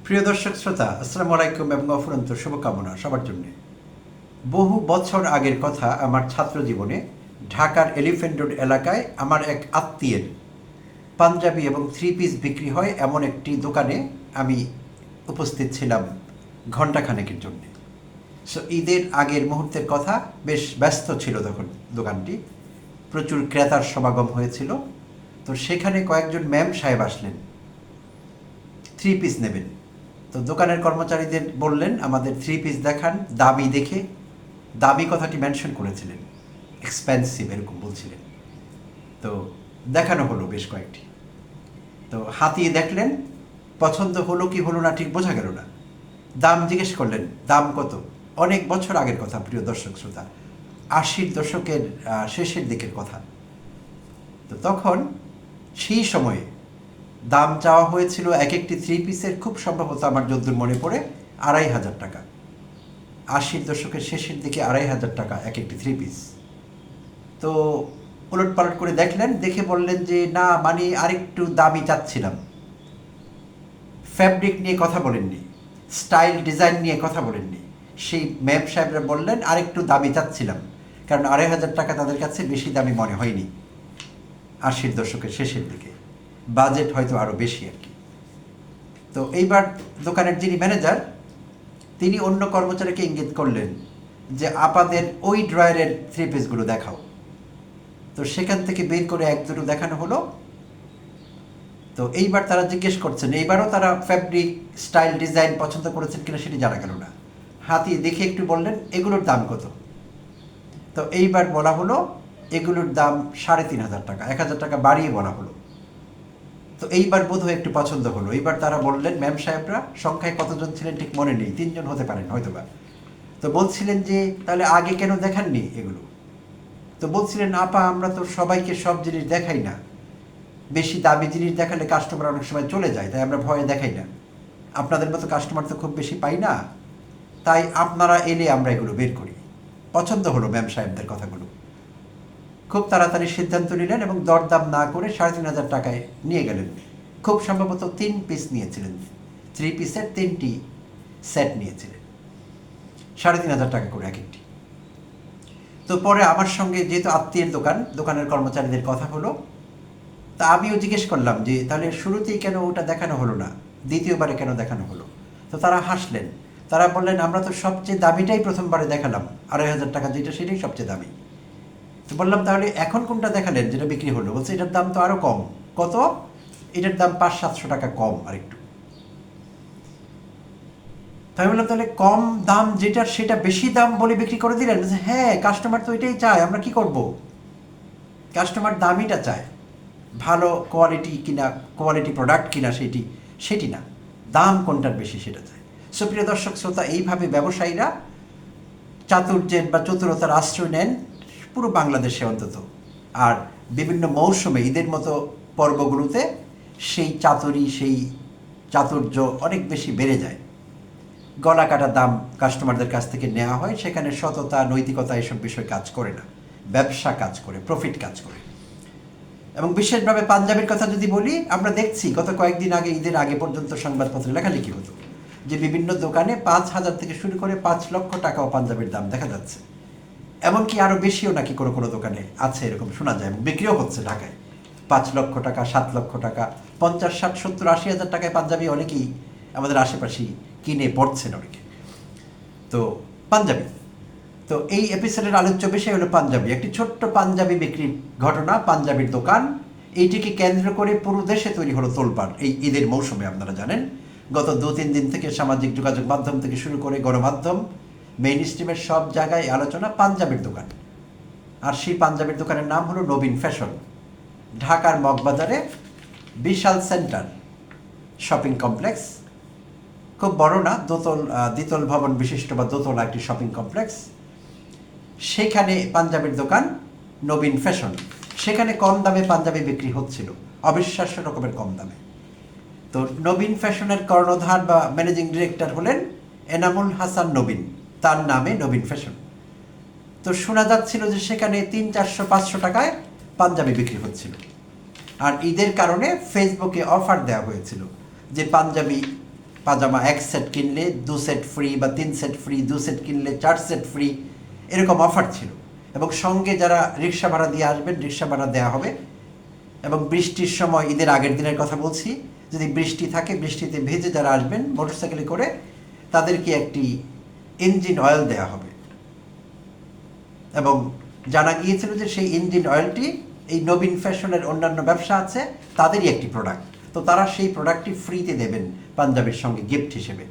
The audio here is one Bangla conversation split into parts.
প্রিয় দর্শক শ্রোতা, আসসালামু আলাইকুম এবং অফুরন্ত শুভকামনা সবার জন্য। বহু বছর আগের কথা, আমার ছাত্র জীবনে ঢাকার এলিফ্যান্ট রোড এলাকায় আমার এক আত্মীয়ের পাঞ্জাবি এবং থ্রি পিস বিক্রি হয় এমন একটি দোকানে আমি উপস্থিত ছিলাম ঘণ্টাখানেকের জন্যে। ঈদের আগের মুহূর্তের কথা, বেশ ব্যস্ত ছিল তখন দোকানটি, প্রচুর ক্রেতার সমাগম হয়েছিল। তো সেখানে কয়েকজন ম্যাম সাহেব আসলেন, থ্রি পিস নেবেন। তো দোকানের কর্মচারীদের বললেন আমাদের থ্রি পিস দেখান, দামি দেখে। দামি কথাটি মেনশন করেছিলেন, এক্সপেন্সিভ এরকম বলছিলেন। তো দেখানো হলো বেশ কয়েকটি। তো হাতিয়ে দেখলেন, পছন্দ হলো কি হলো না ঠিক বোঝা গেল না। দাম জিজ্ঞেস করলেন, দাম কত? অনেক বছর আগের কথা প্রিয় দর্শক শ্রোতা, 80-র দশকের শেষের দিকের কথা। তো তখন সেই সময়ে দাম চাওয়া হয়েছিল এক একটি থ্রি পিসের, খুব সম্ভবত আমার যদ্দূর মনে পড়ে, 2500 টাকা। 80-র দশকের শেষের দিকে 2500 টাকা এক একটি থ্রি পিস। তো উলট পালট করে দেখলেন, দেখে বললেন যে না, মানে আরেকটু দামি চাচ্ছিলাম। ফ্যাব্রিক নিয়ে কথা বলেননি, স্টাইল ডিজাইন নিয়ে কথা বলেননি। সেই ম্যাম সাহেবরা বললেন আরেকটু দামি চাচ্ছিলাম, কারণ 2500 টাকা তাদের কাছে বেশি দামি মনে হয়নি 80-র দশকের শেষের দিকে। বাজেট হয়তো আরও বেশি আর কি। তো এইবার দোকানের যিনি ম্যানেজার, তিনি অন্য কর্মচারীকে ইঙ্গিত করলেন যে আপাদের ওই ড্রয়ারের থ্রি পিসগুলো দেখাও। তো সেখান থেকে বের করে এক দুটো দেখানো হলো। তো এইবার তারা জিজ্ঞেস করছেন, এইবারও তারা ফ্যাব্রিক, স্টাইল, ডিজাইন পছন্দ করেছেন কিনা সেটি জানা গেল না। হাতি দেখে একটু বললেন এগুলোর দাম কত? তো এইবার বলা হলো এগুলোর দাম 3500 টাকা, 1000 টাকা বাড়িয়ে বলা হলো। তো এইবার বোধহয় একটু পছন্দ হলো। এইবার তারা বললেন, ম্যাম সাহেবরা, সংখ্যায় কতজন ছিলেন ঠিক মনে নেই, 3 জন হতে পারেন হয়তোবা। তো বলছিলেন যে তাহলে আগে কেন দেখাননি এগুলো? তো বলছিলেন আপা, আমরা তো সবাইকে সব জিনিস দেখাই না, বেশি দামি জিনিস দেখালে কাস্টমার অনেক সময় চলে যায়, তাই আমরা ভয়ে দেখাই না। আপনাদের মতো কাস্টমার তো খুব বেশি পাই না, তাই আপনারা এলে আমরা এগুলো বের করি। পছন্দ হলো ম্যাম সাহেবদের কথাগুলো। খুব তাড়াতাড়ি সিদ্ধান্ত নিলেন এবং দরদাম না করে 3500 টাকায় নিয়ে গেলেন। খুব সম্ভবত 3 পিস নিয়েছিলেন, থ্রি পিসের 3টি সেট নিয়েছিলেন, 3500 টাকা করে এক একটি। তো পরে আমার সঙ্গে, যেহেতু আত্মীয়ের দোকান, দোকানের কর্মচারীদের কথা হলো, তা আমিও জিজ্ঞেস করলাম যে তাহলে শুরুতেই কেন ওটা দেখানো হলো না, দ্বিতীয়বারে কেন দেখানো হলো? তো তারা হাসলেন, তারা বললেন আমরা তো সবচেয়ে দামিটাই প্রথমবারে দেখালাম, 2500 টাকা যেটা সেটাই সবচেয়ে দামি। তো বললাম তাহলে এখন কোনটা দেখালেন যেটা বিক্রি হলো? বলছে এটার দাম তো আরও কম। কত? এটার দাম 500-700 টাকা কম আর একটু। তাই বললাম তাহলে কম দাম যেটা সেটা বেশি দাম বলে বিক্রি করে দিলেন? বলছে হ্যাঁ, কাস্টমার তো এটাই চায়, আমরা কি করব? কাস্টমার দামিটা চায়, ভালো কোয়ালিটি কিনা, কোয়ালিটি প্রোডাক্ট কিনা সেটি না, দাম কোনটার বেশি সেটা চায়। সুপ্রিয় দর্শক শ্রোতা, এইভাবে ব্যবসায়ীরা চাতুর্যের বা চতুরতার আশ্রয় নেন পুরো বাংলাদেশে অন্তত। আর বিভিন্ন মৌসুমে, ঈদের মতো পর্বগুলোতে সেই চাতুরি, সেই চাতুর্য অনেক বেশি বেড়ে যায়। গলা কাটা দাম কাস্টমারদের কাছ থেকে নেওয়া হয়, সেখানে সততা, নৈতিকতা এসব বিষয় কাজ করে না, ব্যবসা কাজ করে, প্রফিট কাজ করে। এবং বিশেষভাবে পাঞ্জাবির কথা যদি বলি, আমরা দেখছি গত কয়েকদিন আগে, ঈদের আগে পর্যন্ত সংবাদপত্রে লেখালেখি হতো যে বিভিন্ন দোকানে 5,000 থেকে শুরু করে 5 লক্ষ টাকাও পাঞ্জাবির দাম দেখা যাচ্ছে। এমনকি আরও বেশিও নাকি কোনো কোনো দোকানে আছে, এরকম শোনা যায়, এবং বিক্রিও হচ্ছে ঢাকায়। 5 লক্ষ টাকা, 7 লক্ষ টাকা, 50, 60, 70, 80 হাজার টাকায় পাঞ্জাবি অনেকেই আমাদের আশেপাশেই কিনে পড়ছেন অনেকে। তো পাঞ্জাবি, তো এই এপিসোডের আলোচ্য বিষয় হলো পাঞ্জাবি। একটি ছোট্ট পাঞ্জাবি বিক্রির ঘটনা, পাঞ্জাবির দোকান, এইটিকে কেন্দ্র করে পুরো দেশে তৈরি হলো তোলপাড় এই ঈদের মৌসুমে। আপনারা জানেন গত 2-3 দিন থেকে সামাজিক যোগাযোগ মাধ্যম থেকে শুরু করে গণমাধ্যম, মেইন স্ট্রিমের সব জায়গায় আলোচনা পাঞ্জাবির দোকান। আর সেই পাঞ্জাবির দোকানের নাম হলো নবীন ফ্যাশন। ঢাকার মগবাজারে বিশাল সেন্টার শপিং কমপ্লেক্স, খুব বড় না, দ্বিতল ভবন বিশিষ্ট বা দোতলা একটি শপিং কমপ্লেক্স। সেখানে পাঞ্জাবির দোকান নবীন ফ্যাশন। সেখানে কম দামে পাঞ্জাবি বিক্রি হচ্ছিল, অবিশ্বাস্য রকমের কম দামে। তো নবীন ফ্যাশনের কর্ণধার বা ম্যানেজিং ডিরেক্টর হলেন এনামুল হাসান নবীন, তার নামে নবীন ফ্যাশন। তো শোনা যাচ্ছিল যে সেখানে 300, 400, 500 টাকায় পাঞ্জাবি বিক্রি হচ্ছিল। আর ঈদের কারণে ফেসবুকে অফার দেওয়া হয়েছিল যে পাঞ্জাবি পাজামা 1 সেট কিনলে 2 সেট ফ্রি বা 3 সেট ফ্রি, 2 সেট কিনলে 4 সেট ফ্রি, এরকম অফার ছিল। এবং সঙ্গে যারা রিক্সা ভাড়া দিয়ে আসবেন রিক্সা ভাড়া দেওয়া হবে। এবং বৃষ্টির সময়, ঈদের আগের দিনের কথা বলছি, যদি বৃষ্টি থাকে বৃষ্টিতে ভেজে যারা আসবেন মোটরসাইকেলে করে তাদেরকে একটি ইঞ্জিন অয়েল দেওয়া হবে। এবং জানা গিয়েছিল যে সেই ইঞ্জিন অয়েলটি এই নবীন ফ্যাশনের অন্যান্য ব্যবসা আছে তাদেরই একটি প্রোডাক্ট, তো তারা সেই প্রোডাক্টটি ফ্রিতে দেবেন পাঞ্জাবির সঙ্গে গিফট হিসেবে,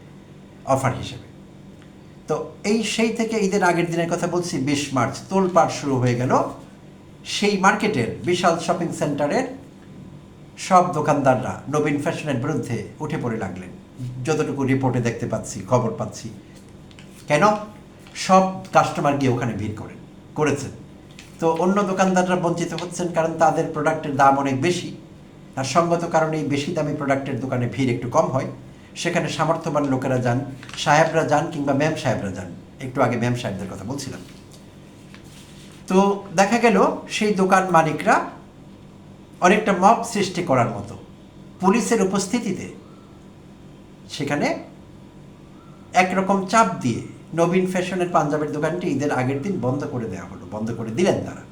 অফার হিসেবে। তো সেই থেকে ঈদের আগের দিনের কথা বলছি, 20 মার্চ তোলপাড় শুরু হয়ে গেল। সেই মার্কেটের বিশাল শপিং সেন্টারের সব দোকানদাররা নবীন ফ্যাশনের বিরুদ্ধে উঠে পড়ে লাগলেন, যতটুকু রিপোর্টে দেখতে পাচ্ছি, খবর পাচ্ছি। কেন? সব কাস্টমার গিয়ে ওখানে ভিড় করেছেন। তো অন্য দোকানদাররা বঞ্চিত হচ্ছেন, কারণ তাদের প্রোডাক্টের দাম অনেক বেশি। আর সঙ্গত কারণে এই বেশি দামি প্রোডাক্টের দোকানে ভিড় একটু কম হয়। সেখানে সামর্থ্যবান লোকেরা যান, সাহেবরা যান কিংবা ম্যাম সাহেবরা যান। একটু আগে ম্যাম সাহেবদের কথা বলছিলাম। তো দেখা গেল সেই দোকান মালিকরা অনেকটা মব সৃষ্টি করার মতো পুলিশের উপস্থিতিতে সেখানে একরকম চাপ দিয়ে নবীন ফ্যাশনের পাঞ্জাবের দোকানটি ঈদের আগের দিন বন্ধ করে দেওয়া হলো, বন্ধ করে দিলেন তারা।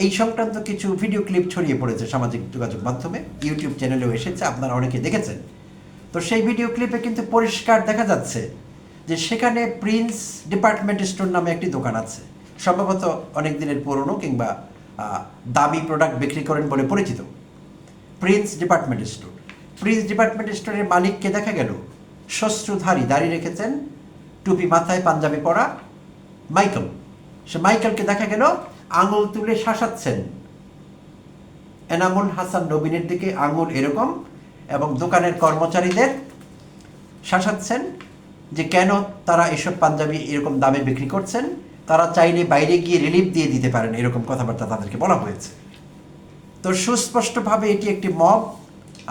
এই সংক্রান্ত কিছু ভিডিও ক্লিপ ছড়িয়ে পড়েছে সামাজিক যোগাযোগ মাধ্যমে, ইউটিউব চ্যানেলেও এসেছে, আপনারা অনেকে দেখেছেন। তো সেই ভিডিও ক্লিপে কিন্তু পরিষ্কার দেখা যাচ্ছে যে সেখানে প্রিন্স ডিপার্টমেন্ট স্টোর নামে একটি দোকান আছে, সম্ভবত অনেক দিনের পুরনো কিংবা দামি প্রোডাক্ট বিক্রি করেন বলে পরিচিত Prince department store. Prince department স্টোরের মালিককে দেখা গেল শস্ত্রধারী, দাড়ি রেখেছেন, টুপি মাথায়, পাঞ্জাবি পরা মাইকেল। সে মাইকেলকে দেখা গেল আঙুল তুলে শাসাচ্ছেন এনামুল হাসান নবীনের দিকে, আঙুল এরকম, এবং দোকানের কর্মচারীদের শাসাচ্ছেন যে কেন তারা এসব পাঞ্জাবি এরকম দামে বিক্রি করছেন, তারা চাইলে বাইরে গিয়ে রিলিফ দিয়ে দিতে পারেন, এরকম কথাবার্তা তাদেরকে বলা হয়েছে। তো সুস্পষ্টভাবে এটি একটি মব।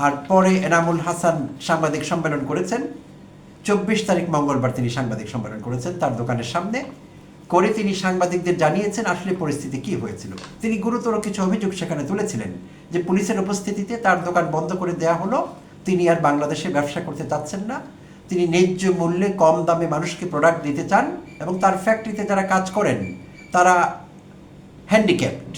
আর পরে এনামুল হাসান সাংবাদিক সম্মেলন করেছেন, 24 তারিখ মঙ্গলবার তিনি সাংবাদিক সম্মেলন করেছেন তার দোকানের সামনে। করে তিনি সাংবাদিকদের জানিয়েছেন আসলে পরিস্থিতি কি হয়েছিল। তিনি গুরুতর কিছু অভিযোগ সেখানে তুলেছিলেন যে পুলিশের উপস্থিতিতে তার দোকান বন্ধ করে দেওয়া হলো, তিনি আর বাংলাদেশে ব্যবসা করতে চাচ্ছেন না, তিনি ন্যায্য মূল্যে কম দামে মানুষকে প্রোডাক্ট দিতে চান, এবং তার ফ্যাক্টরিতে যারা কাজ করেন তারা হ্যান্ডিক্যাপড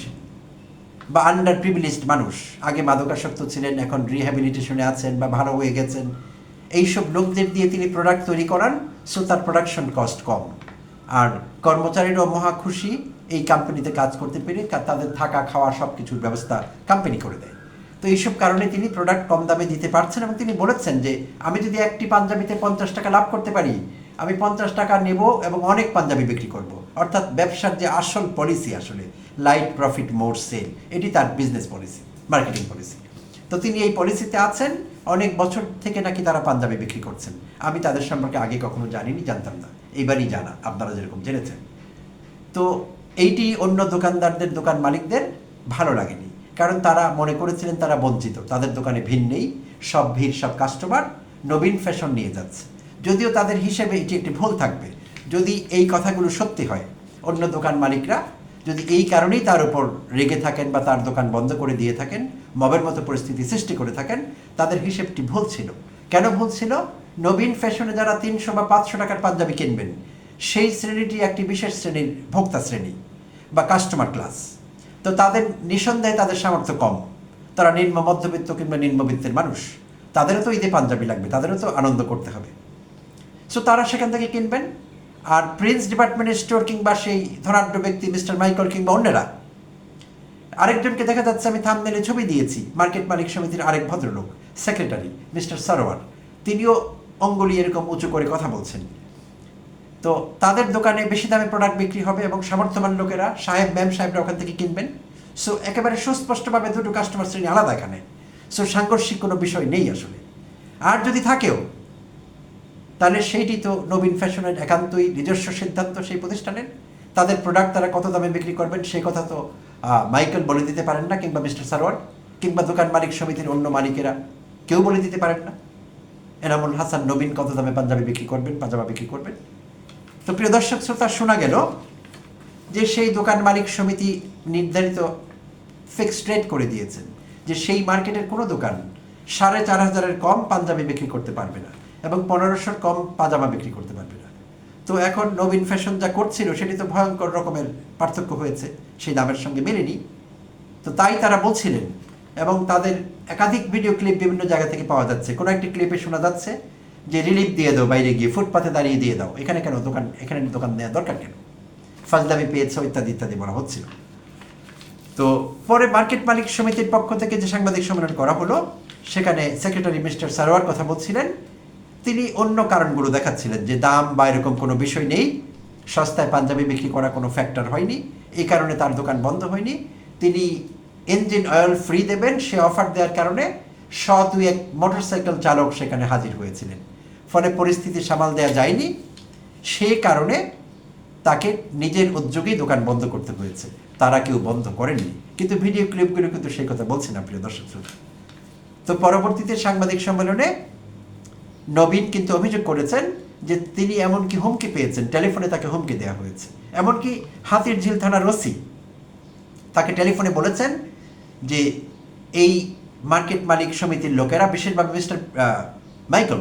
বা আন্ডার প্রিভিলেজড মানুষ, আগে মাদকাসক্ত ছিলেন, এখন রিহ্যাবিলিটেশনে আছেন বা ভালো হয়ে গেছেন। এইসব লোকদের দিয়ে তিনি প্রোডাক্ট তৈরি করান, সো তার প্রোডাকশন কস্ট কম। আর কর্মচারীরাও মহা খুশি এই কোম্পানিতে কাজ করতে পেরে, তাদের থাকা খাওয়া সব কিছুর ব্যবস্থা কোম্পানি করে দেয়। তো এইসব কারণে তিনি প্রোডাক্ট কম দামে দিতে পারছেন, এবং তিনি বলেছেন যে আমি যদি একটি পাঞ্জাবিতে 50 টাকা লাভ করতে পারি, আমি 50 টাকা নেব এবং অনেক পাঞ্জাবি বিক্রি করব। অর্থাৎ ব্যবসার যে আসল পলিসি, আসলে লাইট প্রফিট মোর সেল, এটি তার বিজনেস পলিসি, মার্কেটিং পলিসি। তো তিনি এই পলিসিতে আছেন, অনেক বছর থেকে নাকি তারা পাঞ্জাবি বিক্রি করছেন। আমি তাদের সম্পর্কে আগে কখনো জানিনি, জানতাম না, এইবারই জানা, আপনারা যেরকম জেনেছেন। তো এইটি অন্য দোকানদারদের, দোকান মালিকদের ভালো লাগেনি, কারণ তারা মনে করেছিলেন তারা বঞ্চিত, তাদের দোকানে ভিড় নেই, সব ভিড়, সব কাস্টমার নবীন ফ্যাশন নিয়ে যাচ্ছে। যদিও তাদের হিসেবে এটি একটি ভুল থাকবে, যদি এই কথাগুলো সত্যি হয়। অন্য দোকান মালিকরা যদি এই কারণেই তার উপর রেগে থাকেন বা তার দোকান বন্ধ করে দিয়ে থাকেন, মবের মতো পরিস্থিতি সৃষ্টি করে থাকেন, তাদের হিসেবটি ভুল ছিল। কেন ভুল ছিল? নবীন ফ্যাশনে যারা 300 বা 500 টাকার পাঞ্জাবি কিনবেন, সেই শ্রেণীটি একটি বিশেষ শ্রেণীর ভোক্তা শ্রেণী বা কাস্টমার ক্লাস। তো তাদের নিঃসন্দেহে তাদের সামর্থ্য কম, তারা নিম্ন মধ্যবিত্ত কিংবা নিম্নবিত্তের মানুষ, তাদেরও তো ঈদে পাঞ্জাবি লাগবে, তাদেরও তো আনন্দ করতে হবে। সো তারা সেখান থেকে কিনবেন। আর প্রিন্স ডিপার্টমেন্ট স্টোর কিংবা সেই ধনাঢ্য ব্যক্তি মিস্টার মাইকেল কিংবা অন্যরা, আরেকজনকে দেখা যাচ্ছে, আমি থাম্বনেলে ছবি দিয়েছি, মার্কেট মালিক সমিতির আরেক ভদ্রলোক, সেক্রেটারি মিস্টার সরোয়ার, তিনিও অঙ্গুলি এরকম উঁচু করে কথা বলছেন। তো তাদের দোকানে বেশি দামে প্রোডাক্ট বিক্রি হবে এবং সামর্থ্যবান লোকেরা, সাহেব ম্যাম সাহেবরা ওখান থেকে কিনবেন। সো একেবারে সুস্পষ্টভাবে দুটো কাস্টমার শ্রেণী আলাদা এখানে। সো সাংঘর্ষিক কোনো বিষয় নেই আসলে। আর যদি থাকেও তাহলে সেইটি তো নবীন ফ্যাশনের একান্তই নিজস্ব সিদ্ধান্ত সেই প্রতিষ্ঠানের। তাদের প্রোডাক্ট তারা কত দামে বিক্রি করবেন সেই কথা তো মাইকেল বলে দিতে পারেন না, কিংবা মিস্টার সারোয়ার, কিংবা দোকান মালিক সমিতির অন্য মালিকেরা কেউ বলে দিতে পারেন না এনামুল হাসান নবীন কত দামে পাঞ্জাবি বিক্রি করবেন, পাজামা বিক্রি করবেন। তো প্রিয় দর্শক শ্রোতা, শোনা গেল যে সেই দোকান মালিক সমিতি নির্ধারিত ফিক্সড রেট করে দিয়েছেন যে সেই মার্কেটের কোনো দোকান 4,500-এর কম পাঞ্জাবি বিক্রি করতে পারবে না। এবং 1500 কম পাজামা বিক্রি করতে পারবে না। তো এখন নবীন ফ্যাশন যা করছিল সেটি তো ভয়ঙ্কর রকমের পার্থক্য হয়েছে, সেই দামের সঙ্গে মেলেনি। তো তাই তারা বলছিলেন, এবং তাদের একাধিক ভিডিও ক্লিপ বিভিন্ন জায়গা থেকে পাওয়া যাচ্ছে। কোনো একটি ক্লিপে শোনা যাচ্ছে যে রিলিফ দিয়ে দাও, বাইরে গিয়ে ফুটপাতে দাঁড়িয়ে দিয়ে দাও, এখানে কেন দোকান, এখানে দোকান দেওয়া দরকার কেন, ফাজলামি পেয়েছে ইত্যাদি ইত্যাদি বলা হচ্ছিল। তো পরে মার্কেট মালিক সমিতির পক্ষ থেকে যে সাংবাদিক সম্মেলন করা হলো, সেখানে সেক্রেটারি মিস্টার সারোয়ার কথা বলছিলেন। তিনি অন্য কারণগুলো দেখাচ্ছিলেন যে দাম বা এরকম কোনো বিষয় নেই, সস্তায় পাঞ্জাবি বিক্রি করা কোনো ফ্যাক্টর হয়নি, এই কারণে তার দোকান বন্ধ হয়নি। তিনি ইঞ্জিন অয়েল ফ্রি দেবেন সে অফার দেওয়ার কারণে দুই এক মোটরসাইকেল চালক সেখানে হাজির হয়েছিলেন, ফলে পরিস্থিতি সামাল দেওয়া যায়নি, সেই কারণে তাকে নিজের উদ্যোগেই দোকান বন্ধ করতে হয়েছে। তারা কেউ বন্ধ করেননি, কিন্তু ভিডিও ক্লিপগুলো কিন্তু সেই কথা বলছে না, প্রিয় দর্শক শ্রোতা। তো পরবর্তীতে সাংবাদিক সম্মেলনে নবীন কিন্তু অভিযোগ করেছেন যে তিনি এমনকি হুমকি পেয়েছেন, টেলিফোনে তাকে হুমকি দেওয়া হয়েছে। এমনকি হাতিরঝিল থানার ওসি তাকে টেলিফোনে বলেছেন যে এই মার্কেট মালিক সমিতির লোকেরা, বিশেষভাবে মিস্টার মাইকেল,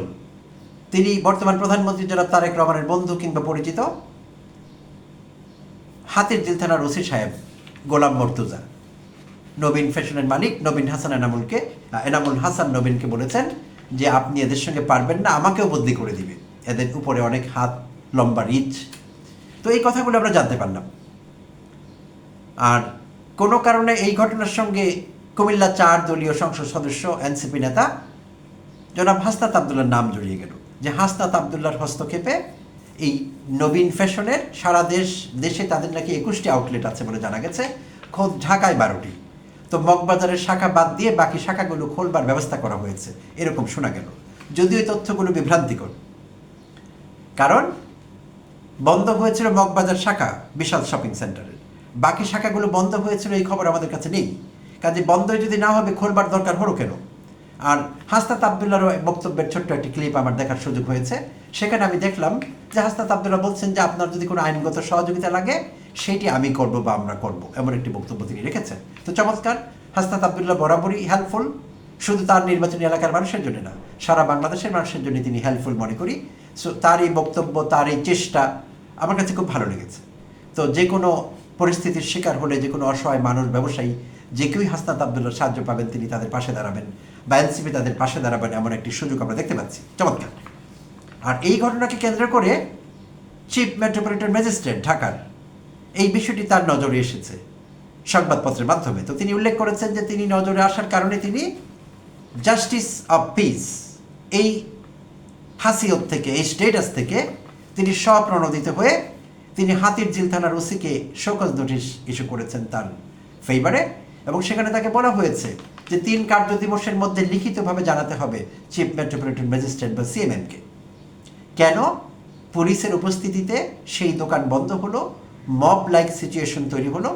তিনি বর্তমান প্রধানমন্ত্রী জনাব তারেক রহমানের বন্ধু কিংবা পরিচিত হাতিরঝিল থানার ওসি সাহেব গোলাম মর্তুজা নবীন ফ্যাশনের মালিক নবীন হাসান এনামুল হাসান নবীনকে বলেছেন যে আপনি এদের সঙ্গে পারবেন না, আমাকেও বদলি করে দিবে, এদের উপরে অনেক হাত লম্বা রিচ। তো এই কথাগুলো আমরা জানতে পারলাম। আর কোনো কারণে এই ঘটনার সঙ্গে কুমিল্লা 4 দলীয় সংসদ সদস্য এনসিপি নেতা জনাব হাসনাত আবদুল্লাহর নাম জড়িয়ে গেল, যে হাসনাত আবদুল্লাহর হস্তক্ষেপে এই নবীন ফ্যাশনের সারা দেশে তাদের নাকি 21টি আউটলেট আছে বলে জানা গেছে, খোদ ঢাকায় 12টি। তো মগবাজারের শাখা বাদ দিয়ে বাকি শাখাগুলো খোলবার ব্যবস্থা করা হয়েছে, এরকম শোনা গেল। যদিও এই তথ্যগুলো বিভ্রান্তিকর, কারণ বন্ধ হয়েছিল মগবাজার শাখা বিশাল শপিং সেন্টারের, বাকি শাখাগুলো বন্ধ হয়েছিল এই খবর আমাদের কাছে নেই। কাজে বন্ধই যদি না হবে খোলবার দরকার হলো কেন? আর হাসনাত আবদুল্লাহর বক্তব্যের ছোট্ট একটি ক্লিপ আমার দেখার সুযোগ হয়েছে, সেখানে আমি দেখলাম যে হাসনাত আবদুল্লাহ বলছেন যে আপনার যদি কোনো আইনগত সহযোগিতা লাগে সেটি আমি করব বা আমরা করব, এমন একটি বক্তব্য তিনি রেখেছেন। তো চমৎকার, হাসনাত আবদুল্লাহ বরাবরই হেল্পফুল, শুধু তার নির্বাচনী এলাকার মানুষের জন্য না, সারা বাংলাদেশের মানুষের জন্য তিনি হেল্পফুল মনে করি। সো তার এই বক্তব্য, তার এই চেষ্টা আমার কাছে খুব ভালো লেগেছে। তো যে কোনো পরিস্থিতির শিকার হলে, যে কোনো অসহায় মানুষ, ব্যবসায়ী, যে কেউই হাসনাত আবদুল্লাহর সাহায্য পাবেন, তিনি তাদের পাশে দাঁড়াবেন বা এনসিপি তাদের পাশে দাঁড়াবেন, এমন একটি সুযোগ আমরা দেখতে পাচ্ছি। চমৎকার। আর এই ঘটনাকে কেন্দ্র করে চিফ মেট্রোপলিটন ম্যাজিস্ট্রেট ঢাকার এই বিষয়টি তার নজরে এসেছে সংবাদপত্রের মাধ্যমে। তো তিনি উল্লেখ করেছেন যে তিনি নজরে আসার কারণে তিনি জাস্টিস অফ পিস এই হাসিয়ত থেকে, এই স্টেটাস থেকে তিনি স্বপ্রণোদিত হয়ে তিনি হাতিরঝিল থানার ওসিকে শোকজ নোটিশ ইস্যু করেছেন তার ফেভারে, এবং সেখানে তাকে বলা হয়েছে যে 3 কার্য দিবসের মধ্যে লিখিতভাবে জানাতে হবে চিফ মেট্রোপলিটন ম্যাজিস্ট্রেট বা সিএমএমকে কেন পুলিশের উপস্থিতিতে সেই দোকান বন্ধ হলো, মব লাইক সিচুয়েশন তৈরি হলো,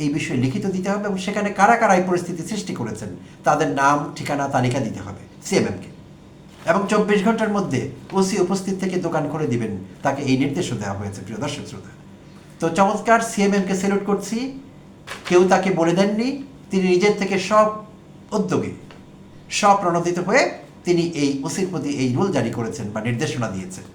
এই বিষয়ে লিখিত দিতে হবে, এবং সেখানে কারা কারা এই পরিস্থিতি সৃষ্টি করেছেন তাদের নাম, ঠিকানা, তালিকা দিতে হবে সিএমএমকে, এবং 24 ঘন্টার মধ্যে ওসি উপস্থিত থেকে দোকান খুলে দিবেন, তাকে এই নির্দেশও দেওয়া হয়েছে। প্রিয় দর্শক শ্রোতা, তো চমৎকার, সিএমএমকে স্যালুট করছি। কেউ তাকে বলে দেননি, তিনি নিজের থেকে সব উদ্যোগে স্বপ্রণোদিত হয়ে তিনি এই ওসির প্রতি এই রুল জারি করেছেন বা নির্দেশনা দিয়েছেন।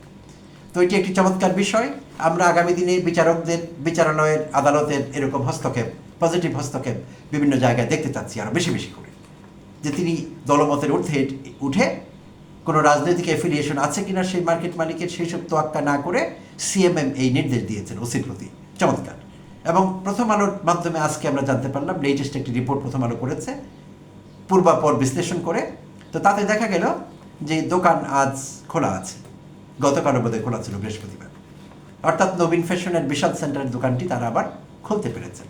তো এটি একটি চমৎকার বিষয়। আমরা আগামী দিনে বিচারকদের, বিচারালয়ের, আদালতের এরকম হস্তক্ষেপ, পজিটিভ হস্তক্ষেপ বিভিন্ন জায়গায় দেখতে চাচ্ছি আরও বেশি বেশি করে, যে তিনি দলমতের ঊর্ধ্বে উঠে কোনো রাজনৈতিক অ্যাফিলিয়েশন আছে কিনা সেই মার্কেট মালিকের, সেই সব তোয়াক্কা না করে সিএমএম এই নির্দেশ দিয়েছেন ওসির প্রতি। চমৎকার। এবং প্রথম আলোর মাধ্যমে আজকে আমরা জানতে পারলাম, লেটেস্ট একটি রিপোর্ট প্রথম আলো করেছে পূর্বাপর বিশ্লেষণ করে। তো তাতে দেখা গেল যে দোকান আজ খোলা আছে, গতকালও বোধহয় খোলা ছিল বৃহস্পতিবার, অর্থাৎ নবীন ফ্যাশনের বিশাল সেন্টারের দোকানটি তারা আবার খুলতে পেরেছেন।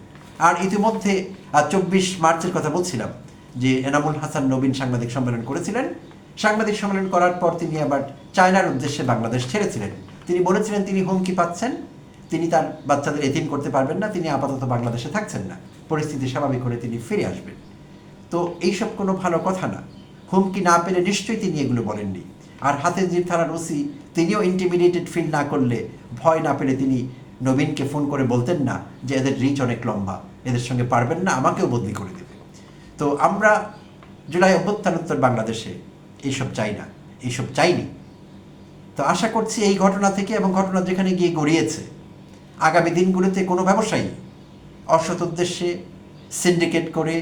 আর ইতিমধ্যে 24 মার্চের কথা বলছিলাম যে এনামুল হাসান নবীন সাংবাদিক সম্মেলন করেছিলেন। সাংবাদিক সম্মেলন করার পর তিনি আবার চায়নার উদ্দেশ্যে বাংলাদেশ ছেড়েছিলেন। তিনি বলেছিলেন তিনি হুমকি পাচ্ছেন, তিনি তার বাচ্চাদের এতিম করতে পারবেন না, তিনি আপাতত বাংলাদেশে থাকছেন না, পরিস্থিতি স্বাভাবিক হলে তিনি ফিরে আসবেন। তো এইসব কোনো ভালো কথা না, হুমকি না পেলে নিশ্চয়ই তিনি এগুলো বলেননি। আর হাতিরঝিল থানার ওসি তিনিও ইন্টিমিডিয়েটেড ফিল না করলে, ভয় না পেলে তিনি নবীনকে ফোন করে বলতেন না যে এদের রিচ অনেক লম্বা, এদের সঙ্গে পারবেন না, আমাকেও বদলি করে দেবে। তো আমরা জুলাই অভ্যুত্থানোত্তর বাংলাদেশে এইসব চাই না, এইসব চাইনি। তো আশা করছি এই ঘটনা থেকে এবং ঘটনা যেখানে গিয়ে গড়িয়েছে, আগামী দিনগুলোতে কোনো ব্যবসায়ী অসৎ উদ্দেশ্যে সিন্ডিকেট করে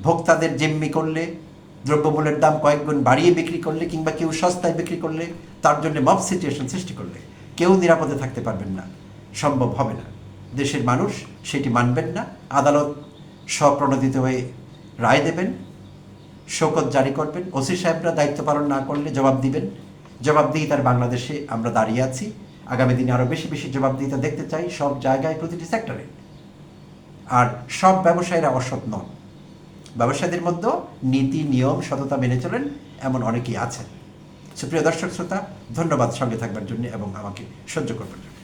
ভোক্তাদের জিম্মি করলে, দ্রব্যমূল্যের দাম কয়েক গুণ বাড়িয়ে বিক্রি করলে, কিংবা কেউ সস্তায় বিক্রি করলে, তার জন্য মব সিচুয়েশন সৃষ্টি করলে কেউ নিরাপদে থাকতে পারবেন না, সম্ভব হবে না। দেশের মানুষ সেটি মানবেন না। আদালত স্বপ্রণোদিত হয়ে রায় দেবেন, শোকত জারি করবেন। ওসি সাহেবরা দায়িত্ব পালন না করলে জবাব দিবেন। জবাবদিহিতার বাংলাদেশে আমরা দাঁড়িয়ে আছি। আগামী দিনে আরও বেশি বেশি জবাবদিহিতা দেখতে চাই সব জায়গায়, প্রতিটি সেক্টরে। আর সব ব্যবসায়ীরা অসৎ নন, ব্যবসায়ীদের মধ্যে নীতি নিয়ম সততা মেনে চলেন এমন অনেকেই আছেন। সুপ্রিয় দর্শক শ্রোতা, ধন্যবাদ সঙ্গে থাকবার জন্য এবং আমাকে সহ্য করবার জন্য।